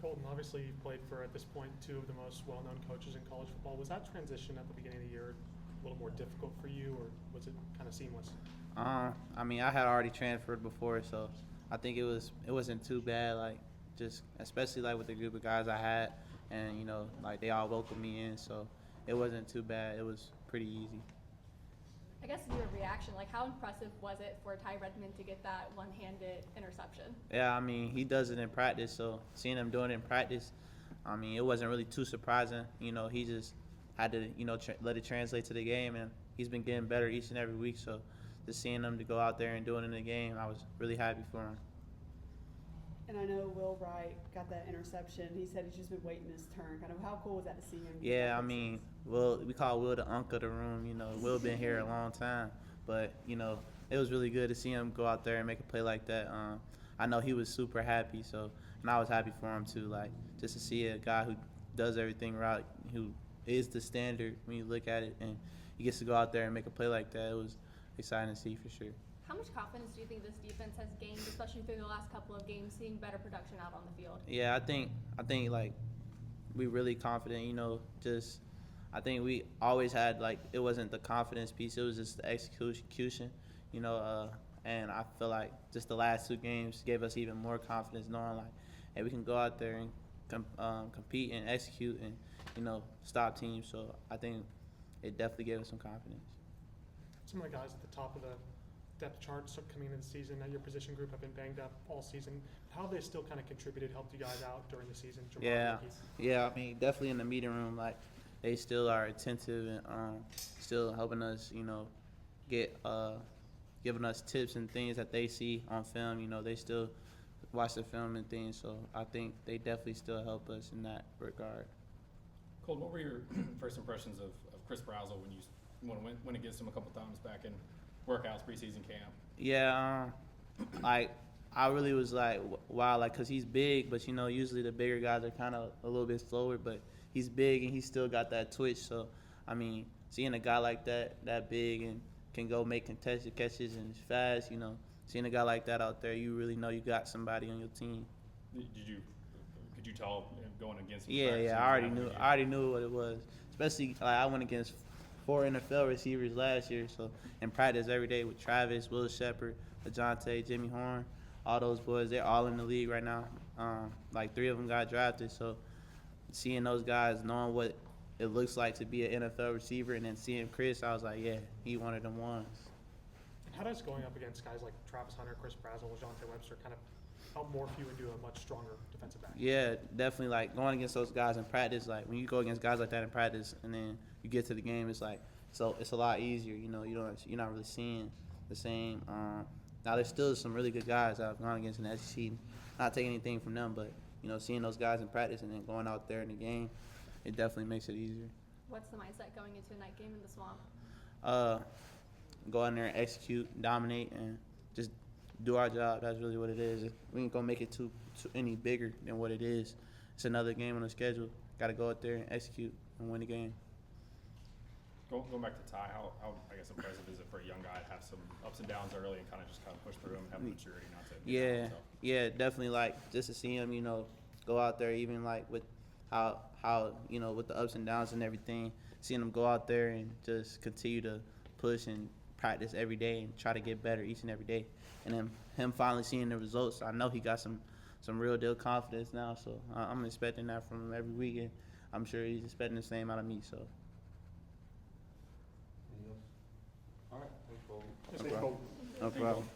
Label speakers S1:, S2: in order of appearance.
S1: Colton, obviously you played for, at this point, two of the most well-known coaches in college football. Was that transition at the beginning of the year a little more difficult for you, or was it kind of seamless?
S2: I mean, I had already transferred before, so I think it wasn't too bad. Like, just especially like with the group of guys I had, and like they all welcomed me in, so it wasn't too bad. It was pretty easy.
S3: I guess your reaction, like how impressive was it for Ty Redmond to get that one-handed interception?
S2: Yeah, I mean, he does it in practice, so seeing him doing it in practice, I mean, it wasn't really too surprising. He just had to, let it translate to the game, and he's been getting better each and every week. So just seeing him to go out there and doing it in the game, I was really happy for him.
S4: And I know Will Wright got that interception. He said he's just been waiting his turn. Kind of how cool was that to see him?
S2: Yeah, I mean, we call Will the uncle of the room. Will been here a long time, but it was really good to see him go out there and make a play like that. I know he was super happy, and I was happy for him too. Like, just to see a guy who does everything right, who is the standard when you look at it, and he gets to go out there and make a play like that. It was exciting to see for sure.
S3: How much confidence do you think this defense has gained, especially through the last couple of games, seeing better production out on the field?
S2: Yeah, I think like we really confident. I think we always had, like, it wasn't the confidence piece; it was just the execution. And I feel like just the last two games gave us even more confidence, knowing like, hey, we can go out there and compete and execute and stop teams. So I think it definitely gave us some confidence.
S1: Some of the guys at the top of the depth charts coming into the season at your position group have been banged up all season. How have they still kind of contributed, helped you guys out during the season?
S2: Yeah. I mean, definitely in the meeting room, like they still are attentive and still helping us, get giving us tips and things that they see on film. They still watch the film and things. So I think they definitely still help us in that regard.
S5: Colton, what were your first impressions of Chris Brazel when you went against him a couple times back in workouts, preseason camp?
S2: Yeah, like I really was like, wow, like, cause he's big, but usually the bigger guys are kind of a little bit slower, but he's big and he's still got that twitch. So I mean, seeing a guy like that big and can go make contested catches and is fast, seeing a guy like that out there, you really know you got somebody on your team.
S5: Could you tell going against him?
S2: Yeah, I already knew what it was. Especially like I went against 4 NFL receivers last year, so in practice every day with Travis, Will Shepard, LaJonte, Jimmy Horn, all those boys, they're all in the league right now. Like 3 of them got drafted, so seeing those guys, knowing what it looks like to be an NFL receiver, and then seeing Chris, I was like, yeah, he one of them ones.
S1: How does going up against guys like Travis Hunter, Chris Brazel, LaJonte Webster kind of help morph you into a much stronger defensive back?
S2: Yeah, definitely. Like going against those guys in practice, like when you go against guys like that in practice, and then you get to the game, it's like it's a lot easier. You're not really seeing the same. Now there's still some really good guys I've gone against in the SEC. Not taking anything from them, but seeing those guys in practice and then going out there in the game, it definitely makes it easier.
S3: What's the mindset going into a night game in the Swamp?
S2: Go out there and execute, dominate, and just do our job. That's really what it is. We ain't gonna make it too any bigger than what it is. It's another game on the schedule. Got to go out there and execute and win the game.
S5: Going back to Ty, how I guess impressive is it for a young guy to have some ups and downs early and kind of push through them, have the maturity not to.
S2: Yeah, definitely. Like just to see him, go out there, even like with how with the ups and downs and everything, seeing him go out there and just continue to push and practice every day and try to get better each and every day, and then him finally seeing the results. I know he got some real deal confidence now, so I'm expecting that from him every week, and I'm sure he's expecting the same out of me. So.
S6: Anything else? All right, thanks, Cole.
S1: Just think, Colton.
S2: No problem.